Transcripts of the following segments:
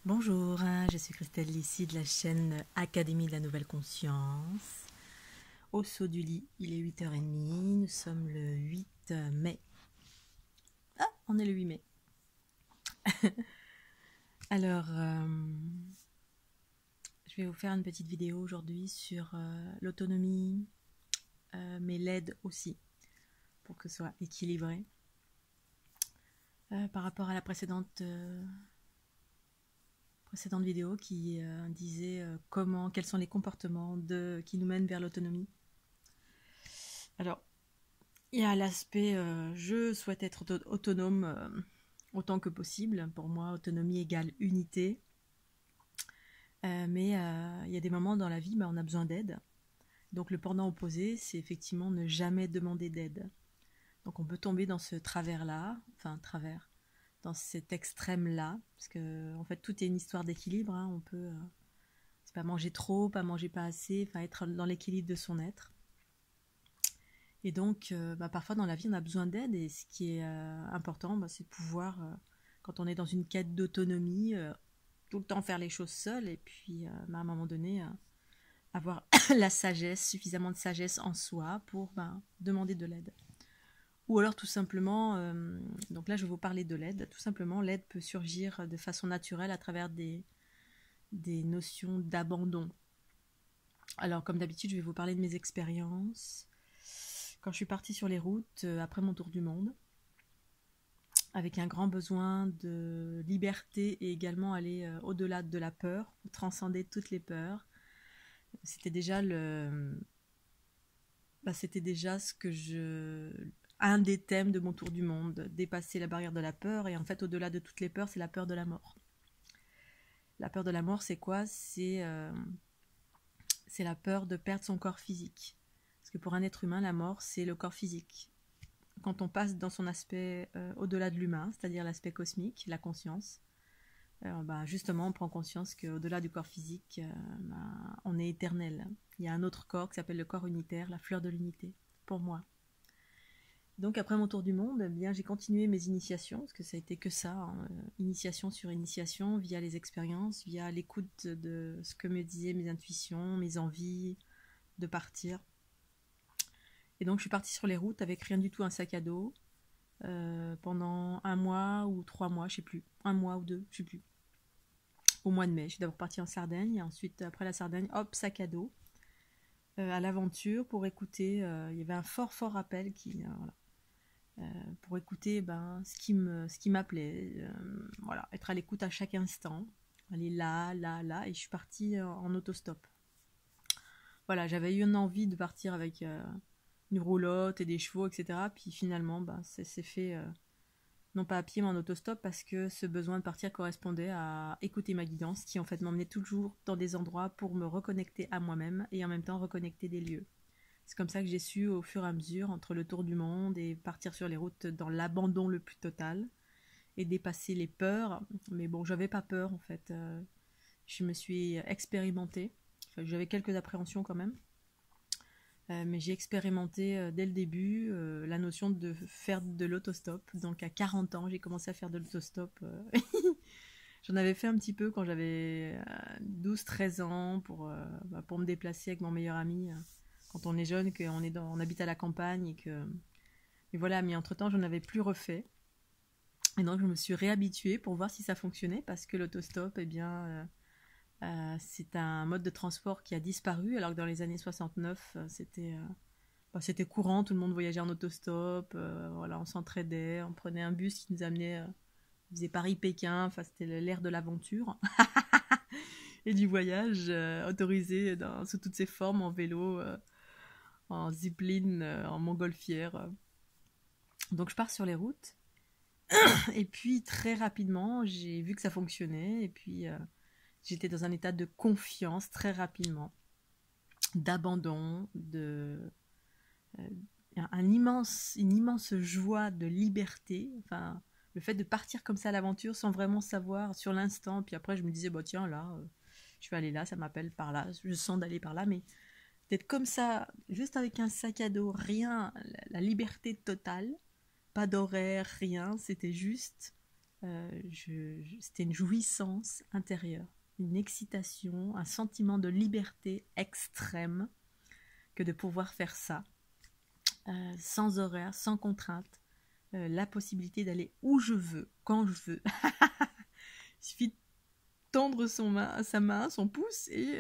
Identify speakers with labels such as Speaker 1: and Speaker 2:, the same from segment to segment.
Speaker 1: Bonjour, je suis Christelle ici de la chaîne Académie de la Nouvelle Conscience. Au saut du lit, il est 8h30, nous sommes le 8 mai. Ah, on est le 8 mai. Alors, je vais vous faire une petite vidéo aujourd'hui sur l'autonomie, mais l'aide aussi, pour que ce soit équilibré. Par rapport à la précédente vidéo qui disait quels sont les comportements qui nous mènent vers l'autonomie. Alors, il y a l'aspect je souhaite être autonome autant que possible. Pour moi, autonomie égale unité. Mais il y a des moments dans la vie, on a besoin d'aide. Donc le pendant opposé, c'est effectivement ne jamais demander d'aide. Donc on peut tomber dans ce travers-là, dans cet extrême-là, parce que en fait tout est une histoire d'équilibre. On peut, c'est pas manger trop, pas manger pas assez, être dans l'équilibre de son être. Et donc, parfois dans la vie, on a besoin d'aide, et ce qui est important, c'est de pouvoir, quand on est dans une quête d'autonomie, tout le temps faire les choses seul, et puis à un moment donné, avoir la sagesse, suffisamment de sagesse en soi pour demander de l'aide. Ou alors tout simplement, donc là je vais vous parler de l'aide, tout simplement l'aide peut surgir de façon naturelle à travers des notions d'abandon. Alors comme d'habitude, je vais vous parler de mes expériences. Quand je suis partie sur les routes après mon tour du monde, avec un grand besoin de liberté et également aller au-delà de la peur, transcender toutes les peurs, c'était déjà un des thèmes de mon tour du monde, dépasser la barrière de la peur. Et en fait, au-delà de toutes les peurs, c'est la peur de la mort. La peur de la mort, c'est quoi ? C'est la peur de perdre son corps physique. Parce que pour un être humain, la mort, c'est le corps physique. Quand on passe dans son aspect au-delà de l'humain, c'est-à-dire l'aspect cosmique, la conscience, justement, on prend conscience qu'au-delà du corps physique, on est éternel. Il y a un autre corps qui s'appelle le corps unitaire, la fleur de l'unité, pour moi. Donc après mon tour du monde, j'ai continué mes initiations, parce que ça a été que ça, initiation sur initiation, via les expériences, via l'écoute de ce que me disaient mes intuitions, mes envies de partir. Et donc je suis partie sur les routes avec rien du tout, un sac à dos, pendant 1 mois ou 3 mois, je sais plus, 1 mois ou 2, je sais plus. Au mois de mai, je suis d'abord partie en Sardaigne, et ensuite après la Sardaigne, hop, sac à dos, à l'aventure pour écouter. Il y avait un fort rappel pour écouter ce qui m'appelait, être à l'écoute à chaque instant, aller là, et je suis partie en autostop. Voilà, j'avais eu une envie de partir avec une roulotte et des chevaux, etc. Puis finalement, c'est fait, non pas à pied, mais en autostop, parce que ce besoin de partir correspondait à écouter ma guidance, qui en fait m'emmenait toujours dans des endroits pour me reconnecter à moi-même et en même temps reconnecter des lieux. C'est comme ça que j'ai su, au fur et à mesure, entre le tour du monde et partir sur les routes dans l'abandon le plus total et dépasser les peurs. Mais bon, j'avais pas peur en fait. Je me suis expérimentée. Enfin, j'avais quelques appréhensions quand même. Mais j'ai expérimenté dès le début la notion de faire de l'autostop. Donc à 40 ans, j'ai commencé à faire de l'autostop. J'en avais fait un petit peu quand j'avais 12-13 ans pour me déplacer avec mon meilleur ami. Quand on est jeune, on habite à la campagne et voilà, mais entre-temps, je n'avais plus refait. Et donc, je me suis réhabituée pour voir si ça fonctionnait, parce que l'autostop, c'est un mode de transport qui a disparu, alors que dans les années 69, c'était courant, tout le monde voyageait en autostop, on s'entraidait, on prenait un bus qui nous amenait, on faisait Paris-Pékin, c'était l'ère de l'aventure et du voyage autorisé sous toutes ses formes, en vélo, en zipline, en montgolfière. Donc je pars sur les routes, et puis très rapidement, j'ai vu que ça fonctionnait, et puis j'étais dans un état de confiance très rapidement, d'abandon, une immense joie de liberté, le fait de partir comme ça à l'aventure sans vraiment savoir sur l'instant. Puis après je me disais, tiens là, je vais aller là, ça m'appelle par là, je sens d'aller par là, mais d'être comme ça, juste avec un sac à dos, rien, la liberté totale, pas d'horaire, rien, c'était juste C'était une jouissance intérieure, une excitation, un sentiment de liberté extrême que de pouvoir faire ça, sans horaire, sans contrainte, la possibilité d'aller où je veux, quand je veux. Il suffit de tendre sa main, son pouce, et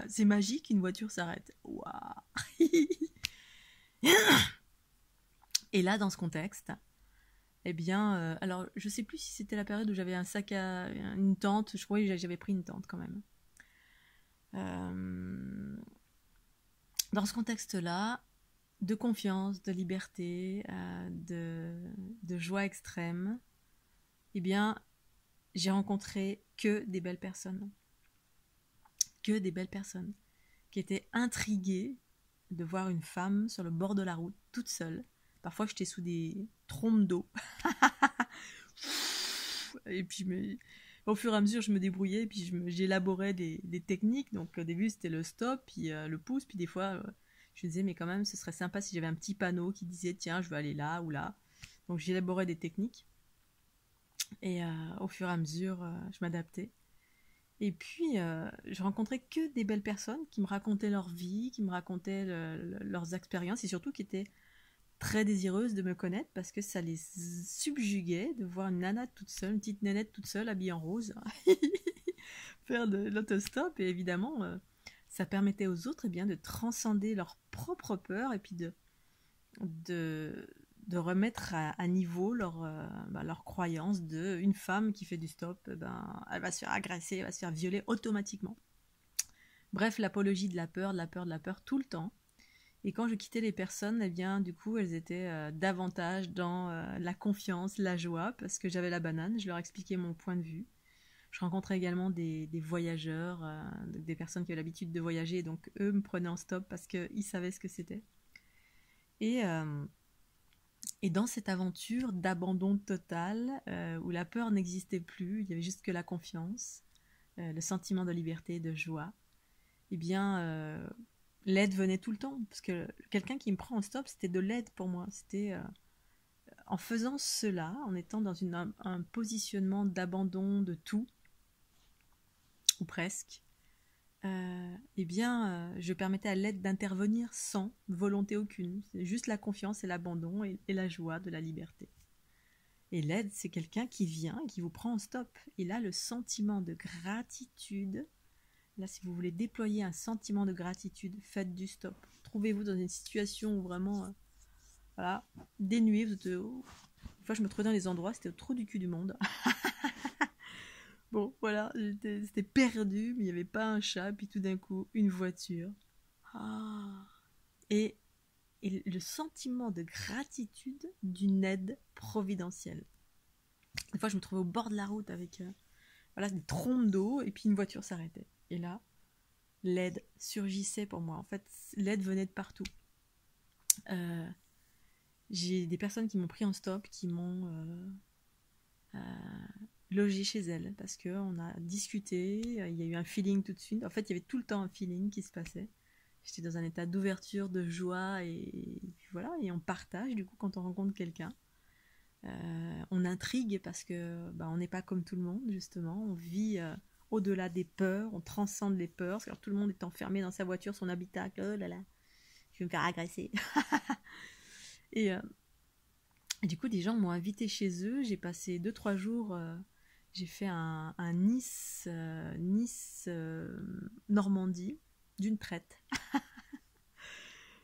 Speaker 1: c'est magique, une voiture s'arrête. Waouh. Et là, dans ce contexte, eh bien, alors je sais plus si c'était la période où j'avais une tente, je crois que j'avais pris une tente quand même. Dans ce contexte-là, de confiance, de liberté, de joie extrême, eh bien, j'ai rencontré que des belles personnes. Que des belles personnes qui étaient intriguées de voir une femme sur le bord de la route, toute seule. Parfois, j'étais sous des trompes d'eau. Et puis, au fur et à mesure, je me débrouillais, et puis j'élaborais des techniques. Donc, au début, c'était le stop, puis le pouce, puis des fois, je me disais, mais quand même, ce serait sympa si j'avais un petit panneau qui disait, tiens, je veux aller là ou là. Donc, j'élaborais des techniques. Et au fur et à mesure, je m'adaptais. Et puis, je rencontrais que des belles personnes qui me racontaient leur vie, qui me racontaient leurs expériences, et surtout qui étaient très désireuses de me connaître parce que ça les subjuguait de voir une nana toute seule, une petite nénette toute seule, habillée en rose, faire de l'autostop. Et évidemment, ça permettait aux autres de transcender leur propre peur et puis de remettre à niveau leur croyance de une femme qui fait du stop, elle va se faire agresser, elle va se faire violer automatiquement. Bref, l'apologie de la peur, tout le temps. Et quand je quittais les personnes, du coup, elles étaient davantage dans la confiance, la joie, parce que j'avais la banane, je leur expliquais mon point de vue. Je rencontrais également des voyageurs, des personnes qui avaient l'habitude de voyager, donc eux me prenaient en stop parce qu'ils savaient ce que c'était. Et dans cette aventure d'abandon total, où la peur n'existait plus, il y avait juste que la confiance, le sentiment de liberté, de joie, l'aide venait tout le temps, parce que quelqu'un qui me prend en stop, c'était de l'aide pour moi. C'était en faisant cela, en étant dans un positionnement d'abandon de tout, ou presque, je permettais à l'aide d'intervenir sans volonté aucune. C'est juste la confiance et l'abandon et la joie de la liberté. Et l'aide, c'est quelqu'un qui vient et qui vous prend en stop. Et là, le sentiment de gratitude, là, si vous voulez déployer un sentiment de gratitude, faites du stop. Trouvez-vous dans une situation où vraiment, dénué. Une fois, je me trouvais dans les endroits, c'était au trou du cul du monde. Bon, voilà, c'était perdu, mais il n'y avait pas un chat, puis tout d'un coup, une voiture. Et le sentiment de gratitude d'une aide providentielle. Des fois, je me trouvais au bord de la route avec des trompes d'eau, et puis une voiture s'arrêtait. Et là, l'aide surgissait pour moi. En fait, l'aide venait de partout. J'ai des personnes qui m'ont pris en stop, qui m'ont logé chez elles, parce qu'on a discuté, il y a eu un feeling tout de suite. En fait, il y avait tout le temps un feeling qui se passait. J'étais dans un état d'ouverture, de joie, et puis voilà, et on partage, du coup, quand on rencontre quelqu'un. On intrigue parce que on n'est pas comme tout le monde, justement. On vit au-delà des peurs, on transcende les peurs, parce que tout le monde est enfermé dans sa voiture, son habitacle. Oh là là, je vais me faire agresser. Et du coup, des gens m'ont invité chez eux. J'ai passé 2-3 jours. J'ai fait un Nice Normandie d'une traite.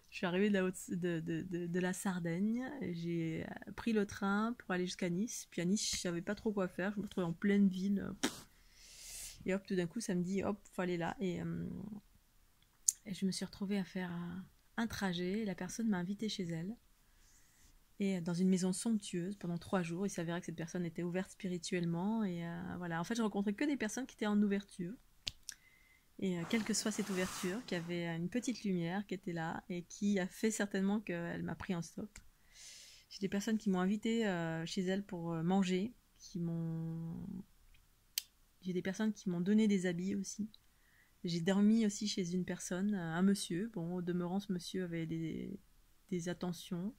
Speaker 1: Je suis arrivée de la Sardaigne. J'ai pris le train pour aller jusqu'à Nice. Puis à Nice, je savais pas trop quoi faire. Je me retrouvais en pleine ville. Et hop, tout d'un coup, ça me dit, hop, faut aller là. Et je me suis retrouvée à faire un trajet. La personne m'a invitée chez elle. Et dans une maison somptueuse pendant 3 jours. Il s'avérait que cette personne était ouverte spirituellement. Et voilà. En fait, je rencontrais que des personnes qui étaient en ouverture. Et quelle que soit cette ouverture, qu'il y avait une petite lumière qui était là et qui a fait certainement qu'elle m'a pris en stop. J'ai des personnes qui m'ont invité chez elles pour manger, j'ai des personnes qui m'ont donné des habits aussi. J'ai dormi aussi chez une personne, un monsieur. Bon, au demeurant, ce monsieur avait des attentions.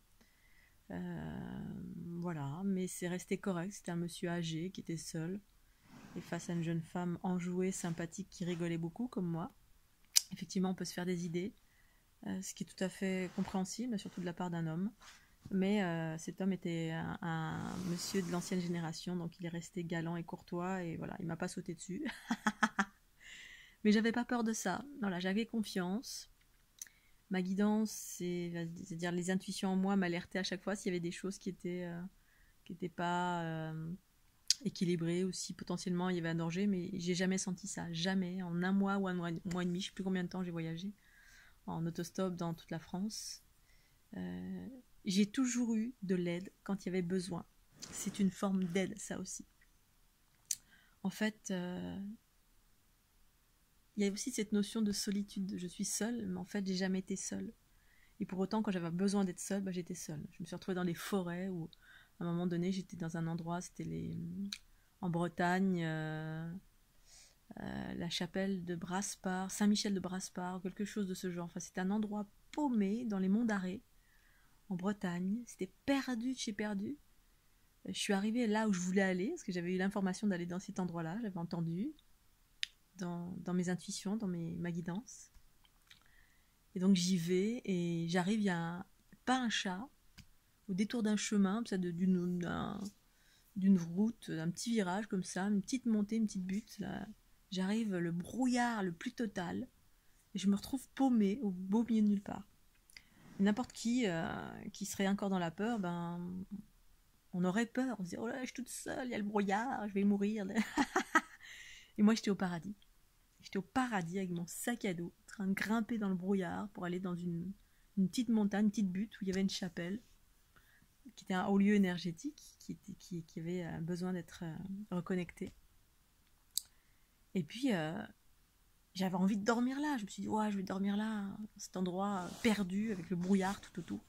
Speaker 1: Voilà, mais c'est resté correct. C'était un monsieur âgé qui était seul et face à une jeune femme enjouée, sympathique, qui rigolait beaucoup comme moi. Effectivement, on peut se faire des idées, ce qui est tout à fait compréhensible, surtout de la part d'un homme. Mais cet homme était un monsieur de l'ancienne génération, donc il est resté galant et courtois, et voilà, il m'a pas sauté dessus. Mais j'avais pas peur de ça. Voilà, j'avais confiance. Ma guidance, c'est-à-dire les intuitions en moi m'alertaient à chaque fois s'il y avait des choses qui étaient pas équilibrées ou si potentiellement il y avait un danger, mais j'ai jamais senti ça, jamais. En un mois ou un mois et demi, je sais plus combien de temps j'ai voyagé en autostop dans toute la France. J'ai toujours eu de l'aide quand il y avait besoin. C'est une forme d'aide, ça aussi. En fait, il y a aussi cette notion de solitude. Je suis seule, mais en fait, j'ai jamais été seule. Et pour autant, quand j'avais besoin d'être seule, bah, j'étais seule. Je me suis retrouvée dans les forêts où, à un moment donné, j'étais dans un endroit, en Bretagne, la chapelle de Brasparts, Saint-Michel de Brasparts, quelque chose de ce genre. Enfin, c'était un endroit paumé dans les monts d'Arrée, en Bretagne. C'était perdu de chez perdu. Je suis arrivée là où je voulais aller, parce que j'avais eu l'information d'aller dans cet endroit-là, j'avais entendu dans mes intuitions, ma guidance. Et donc j'y vais et j'arrive, il y a pas un chat, au détour d'un chemin, d'une route, un petit virage comme ça, une petite montée, une petite butte. Là. J'arrive, le brouillard le plus total, et je me retrouve paumée au beau milieu de nulle part. N'importe qui serait encore dans la peur, ben, on aurait peur. On se dit, oh là, je suis toute seule, il y a le brouillard, je vais mourir. Et moi, j'étais au paradis. J'étais au paradis avec mon sac à dos, en train de grimper dans le brouillard pour aller dans une petite montagne, une petite butte où il y avait une chapelle, qui était un haut lieu énergétique, qui avait besoin d'être reconnecté. Et puis, j'avais envie de dormir là. Je me suis dit, ouais, je vais dormir là, dans cet endroit perdu, avec le brouillard tout autour.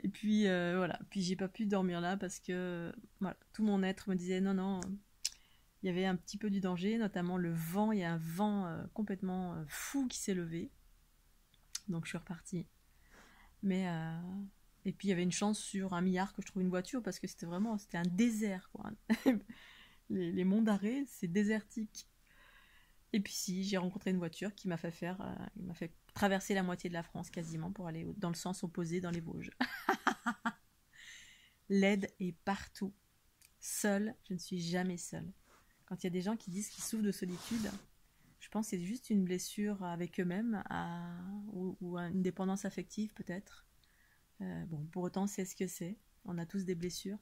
Speaker 1: Et puis, voilà. Puis, j'ai pas pu dormir là parce que voilà, tout mon être me disait, non, non, il y avait un petit peu du danger, notamment le vent. Il y a un vent complètement fou qui s'est levé. Donc, je suis repartie. Mais et puis il y avait une chance sur 1 milliard que je trouve une voiture parce que c'était un désert quoi. Les monts d'Arrée, c'est désertique. Et puis si, j'ai rencontré une voiture qui m'a fait il m'a fait traverser la moitié de la France quasiment pour aller dans le sens opposé dans les Vosges. L'aide est partout. Seule, je ne suis jamais seule. Quand il y a des gens qui disent qu'ils souffrent de solitude, je pense que c'est juste une blessure avec eux-mêmes ou une dépendance affective peut-être. Bon, pour autant, c'est ce que c'est. On a tous des blessures.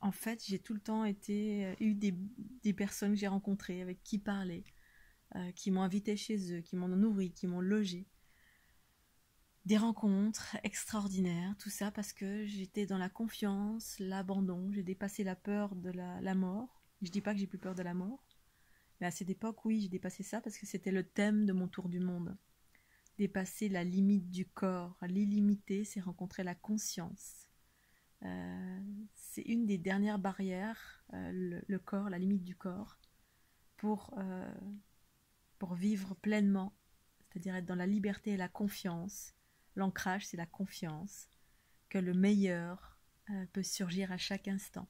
Speaker 1: En fait, j'ai tout le temps eu des personnes que j'ai rencontrées, avec qui parler, qui m'ont invité chez eux, qui m'ont nourri, qui m'ont logé. Des rencontres extraordinaires, tout ça parce que j'étais dans la confiance, l'abandon, j'ai dépassé la peur de la mort. Je dis pas que j'ai plus peur de la mort, mais à cette époque, oui, j'ai dépassé ça parce que c'était le thème de mon tour du monde. Dépasser la limite du corps, l'illimité, c'est rencontrer la conscience. C'est une des dernières barrières, le corps, la limite du corps, pour vivre pleinement, c'est-à-dire être dans la liberté et la confiance. L'ancrage, c'est la confiance, que le meilleur peut surgir à chaque instant.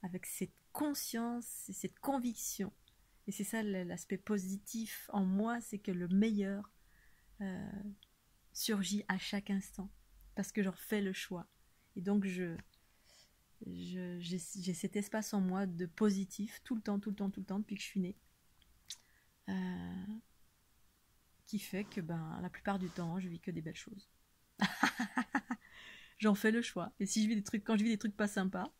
Speaker 1: Avec cette conscience et cette conviction. Et c'est ça l'aspect positif en moi, c'est que le meilleur surgit à chaque instant. Parce que j'en fais le choix. Et donc j'ai cet espace en moi de positif tout le temps, depuis que je suis née. Qui fait que la plupart du temps, je vis que des belles choses. J'en fais le choix. Et si quand je vis des trucs pas sympas,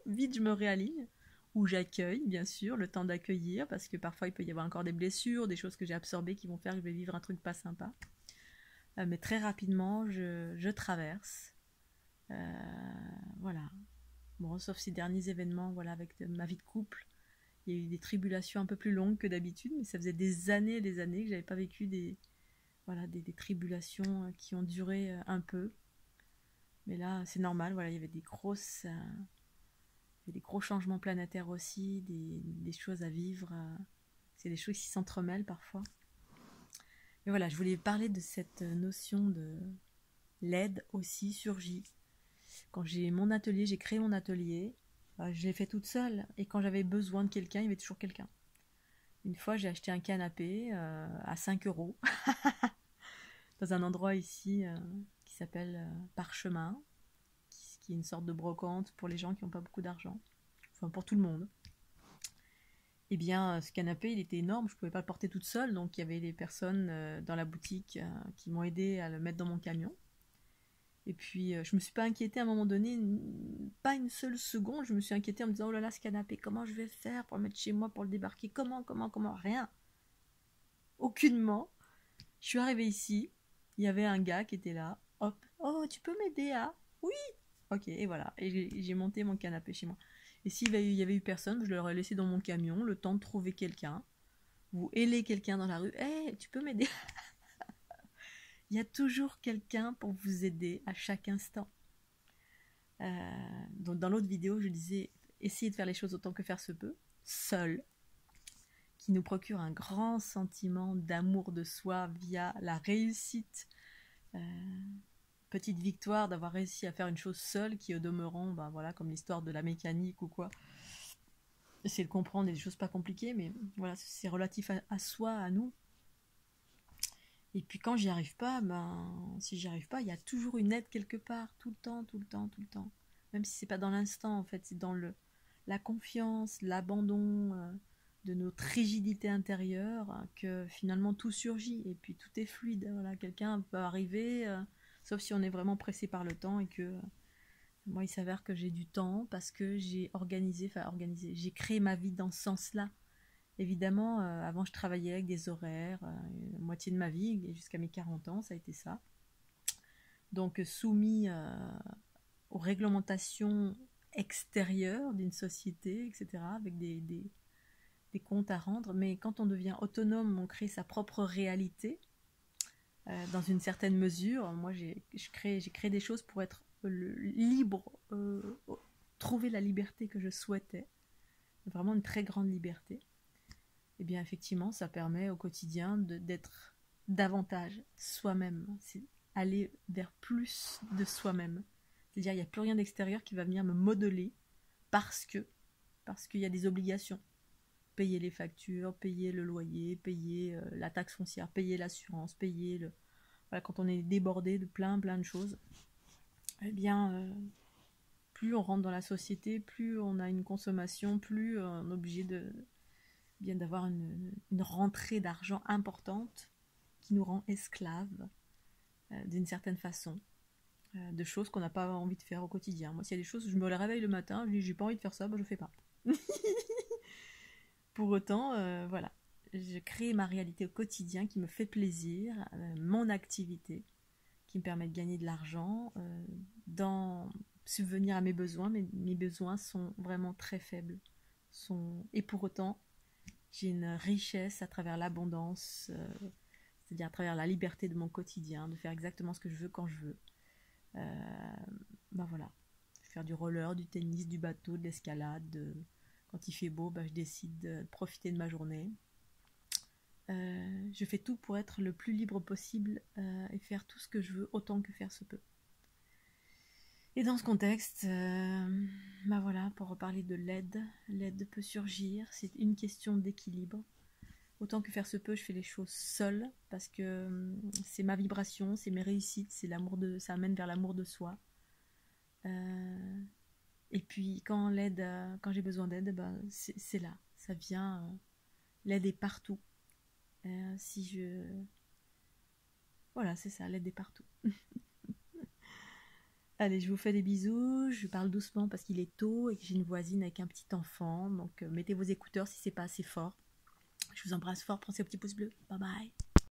Speaker 1: vite je me réaligne. Ou j'accueille, bien sûr, le temps d'accueillir, parce que parfois il peut y avoir encore des blessures, des choses que j'ai absorbées qui vont faire que je vais vivre un truc pas sympa. Mais très rapidement, je traverse. Voilà. Bon, sauf ces derniers événements, voilà, avec ma vie de couple, il y a eu des tribulations un peu plus longues que d'habitude, mais ça faisait des années et des années que j'avais pas vécu des tribulations qui ont duré un peu. Mais là, c'est normal, voilà, il y avait des gros changements planétaires aussi, des choses à vivre. C'est des choses qui s'entremêlent parfois. Mais voilà, je voulais parler de cette notion de l'aide aussi surgit. Quand j'ai mon atelier, j'ai créé mon atelier, je l'ai fait toute seule. Et quand j'avais besoin de quelqu'un, il y avait toujours quelqu'un. Une fois, j'ai acheté un canapé à 5 euros dans un endroit ici qui s'appelle Parchemin, qui est une sorte de brocante pour les gens qui n'ont pas beaucoup d'argent. Enfin, pour tout le monde. Eh bien, ce canapé, il était énorme, je ne pouvais pas le porter toute seule, donc il y avait des personnes dans la boutique qui m'ont aidé à le mettre dans mon camion. Et puis, je ne me suis pas inquiétée à un moment donné, pas une seule seconde, je me suis inquiétée en me disant, oh là là, ce canapé, comment je vais faire pour le mettre chez moi, pour le débarquer, comment, rien. Aucunement. Je suis arrivée ici, il y avait un gars qui était là, hop, oh, tu peux m'aider à... Oui. Ok, et voilà, et j'ai monté mon canapé chez moi. Et s'il y avait eu personne, je l'aurais laissé dans mon camion, le temps de trouver quelqu'un. Vous hélez quelqu'un dans la rue, hey, tu peux m'aider? Il y a toujours quelqu'un pour vous aider à chaque instant. Donc dans l'autre vidéo, je disais, essayez de faire les choses autant que faire se peut, seul, qui nous procure un grand sentiment d'amour de soi via la réussite. Petite victoire d'avoir réussi à faire une chose seule qui au demeurant, ben voilà, comme l'histoire de la mécanique ou quoi. Essayer de comprendre des choses pas compliquées, mais voilà, c'est relatif à soi, à nous. Et puis quand j'y arrive pas, si j'y arrive pas, il y a toujours une aide quelque part, tout le temps, tout le temps, tout le temps. Même si c'est pas dans l'instant, en fait, c'est dans la confiance, l'abandon de notre rigidité intérieure que finalement tout surgit et puis tout est fluide. Voilà, quelqu'un peut arriver, sauf si on est vraiment pressé par le temps et que moi il s'avère que j'ai du temps parce que j'ai j'ai créé ma vie dans ce sens-là. Évidemment, avant je travaillais avec des horaires, la moitié de ma vie, jusqu'à mes 40 ans, ça a été ça. Donc soumis aux réglementations extérieures d'une société, etc., avec des comptes à rendre. Mais quand on devient autonome, on crée sa propre réalité, dans une certaine mesure. Moi, j'ai créé des choses pour être libre, trouver la liberté que je souhaitais. Vraiment une très grande liberté. Et bien effectivement, ça permet au quotidien d'être davantage soi-même. C'est aller vers plus de soi-même. C'est-à-dire, il n'y a plus rien d'extérieur qui va venir me modeler parce qu'il y a des obligations. Payer les factures, payer le loyer, payer la taxe foncière, payer l'assurance, payer le... Voilà, quand on est débordé de plein de choses, eh bien, plus on rentre dans la société, plus on a une consommation, plus on est obligé bien d'avoir une rentrée d'argent importante qui nous rend esclaves d'une certaine façon, de choses qu'on n'a pas envie de faire au quotidien. Moi, s'il y a des choses où je me réveille le matin, je dis j'ai pas envie de faire ça, je fais pas. Pour autant, voilà, je crée ma réalité au quotidien qui me fait plaisir, mon activité qui me permet de gagner de l'argent, subvenir à mes besoins, mais mes besoins sont vraiment très faibles. Et pour autant, j'ai une richesse à travers l'abondance, c'est-à-dire à travers la liberté de mon quotidien, de faire exactement ce que je veux quand je veux. Voilà, faire du roller, du tennis, du bateau, de l'escalade. Quand il fait beau, je décide de profiter de ma journée. Je fais tout pour être le plus libre possible et faire tout ce que je veux autant que faire se peut. Et dans ce contexte, voilà, pour reparler de l'aide peut surgir, c'est une question d'équilibre. Autant que faire se peut, je fais les choses seule parce que c'est ma vibration, c'est mes réussites, ça amène vers l'amour de soi. Et puis quand j'ai besoin d'aide, c'est là, ça vient. L'aide est partout. Voilà, c'est ça, l'aide est partout. Allez, je vous fais des bisous, je parle doucement parce qu'il est tôt et que j'ai une voisine avec un petit enfant, donc mettez vos écouteurs si c'est pas assez fort. Je vous embrasse fort, pensez au petit pouce bleu, bye bye.